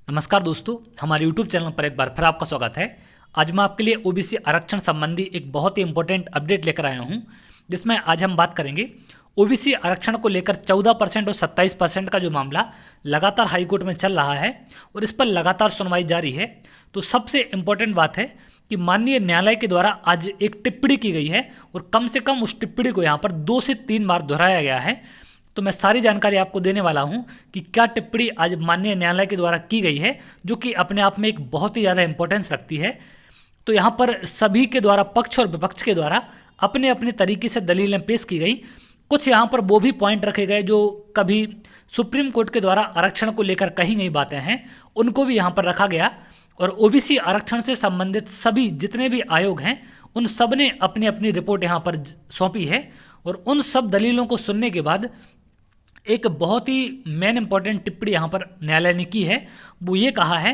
नमस्कार दोस्तों, हमारे YouTube चैनल पर एक बार फिर आपका स्वागत है। आज मैं आपके लिए ओबीसी आरक्षण संबंधी एक बहुत ही इंपॉर्टेंट अपडेट लेकर आया हूं, जिसमें आज हम बात करेंगे ओबीसी आरक्षण को लेकर 14% और 27% का जो मामला लगातार हाईकोर्ट में चल रहा है और इस पर लगातार सुनवाई जारी है। तो सबसे इम्पोर्टेंट बात है कि माननीय न्यायालय के द्वारा आज एक टिप्पणी की गई है और कम से कम उस टिप्पणी को यहाँ पर 2 से 3 बार दोहराया गया है। तो मैं सारी जानकारी आपको देने वाला हूं कि क्या टिप्पणी आज माननीय न्यायालय के द्वारा की गई है, जो कि अपने आप में एक बहुत ही ज़्यादा इंपॉर्टेंस रखती है। तो यहाँ पर सभी के द्वारा, पक्ष और विपक्ष के द्वारा अपने अपने तरीके से दलीलें पेश की गई। कुछ यहाँ पर वो भी पॉइंट रखे गए जो कभी सुप्रीम कोर्ट के द्वारा आरक्षण को लेकर कही गई बातें हैं, उनको भी यहाँ पर रखा गया। और ओबीसी आरक्षण से संबंधित सभी जितने भी आयोग हैं, उन सब ने अपनी अपनी रिपोर्ट यहाँ पर सौंपी है। और उन सब दलीलों को सुनने के बाद एक बहुत ही मेन इंपॉर्टेंट टिप्पणी यहाँ पर न्यायालय ने की है। वो ये कहा है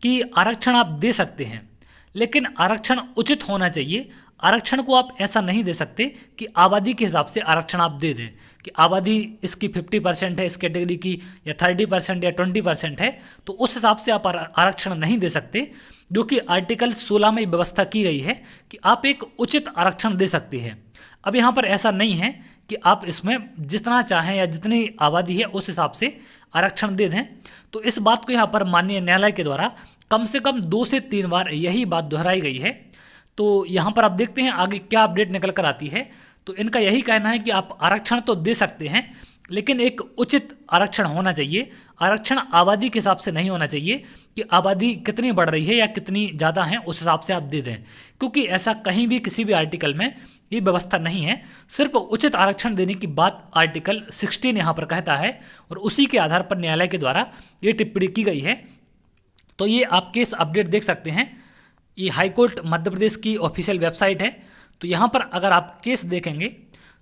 कि आरक्षण आप दे सकते हैं, लेकिन आरक्षण उचित होना चाहिए। आरक्षण को आप ऐसा नहीं दे सकते कि आबादी के हिसाब से आरक्षण आप दे दें, कि आबादी इसकी 50% है इस कैटेगरी की, या 30% या 20% है, तो उस हिसाब से आप आरक्षण नहीं दे सकते। जो कि आर्टिकल 16 में व्यवस्था की गई है कि आप एक उचित आरक्षण दे सकते हैं। अब यहाँ पर ऐसा नहीं है कि आप इसमें जितना चाहें या जितनी आबादी है उस हिसाब से आरक्षण दे दें। तो इस बात को यहाँ पर माननीय न्यायालय के द्वारा कम से कम 2 से 3 बार यही बात दोहराई गई है। तो यहाँ पर आप देखते हैं आगे क्या अपडेट निकल कर आती है। तो इनका यही कहना है कि आप आरक्षण तो दे सकते हैं, लेकिन एक उचित आरक्षण होना चाहिए। आरक्षण आबादी के हिसाब से नहीं होना चाहिए कि आबादी कितनी बढ़ रही है या कितनी ज़्यादा है उस हिसाब से आप दे दें, क्योंकि ऐसा कहीं भी किसी भी आर्टिकल में ये व्यवस्था नहीं है। सिर्फ उचित आरक्षण देने की बात आर्टिकल 16 यहाँ पर कहता है और उसी के आधार पर न्यायालय के द्वारा ये टिप्पणी की गई है। तो ये आप केस अपडेट देख सकते हैं। ये हाईकोर्ट मध्य प्रदेश की ऑफिशियल वेबसाइट है। तो यहाँ पर अगर आप केस देखेंगे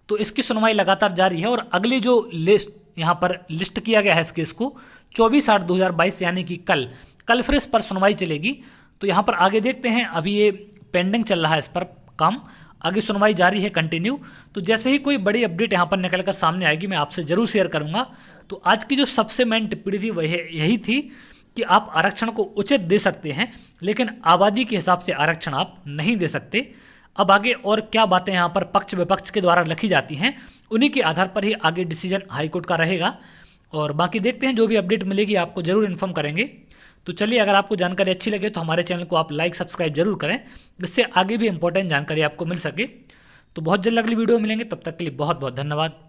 तो इसकी सुनवाई लगातार जारी है और अगली जो लिस्ट यहाँ पर लिस्ट किया गया है इस केस को 24/8/2022 यानी कि कल फिर इस पर सुनवाई चलेगी। तो यहाँ पर आगे देखते हैं, अभी ये पेंडिंग चल रहा है इस पर काम, आगे सुनवाई जारी है कंटिन्यू। तो जैसे ही कोई बड़ी अपडेट यहाँ पर निकल कर सामने आएगी मैं आपसे ज़रूर शेयर करूँगा। तो आज की जो सबसे मेन टिप्पणी थी वह यही थी कि आप आरक्षण को उचित दे सकते हैं, लेकिन आबादी के हिसाब से आरक्षण आप नहीं दे सकते। अब आगे और क्या बातें यहाँ पर पक्ष विपक्ष के द्वारा लिखी जाती हैं, उन्हीं के आधार पर ही आगे डिसीजन हाईकोर्ट का रहेगा। और बाकी देखते हैं, जो भी अपडेट मिलेगी आपको ज़रूर इन्फॉर्म करेंगे। तो चलिए, अगर आपको जानकारी अच्छी लगे तो हमारे चैनल को आप लाइक सब्सक्राइब जरूर करें, जिससे आगे भी इंपॉर्टेंट जानकारी आपको मिल सके। तो बहुत जल्द अगली वीडियो मिलेंगे, तब तक के लिए बहुत बहुत धन्यवाद।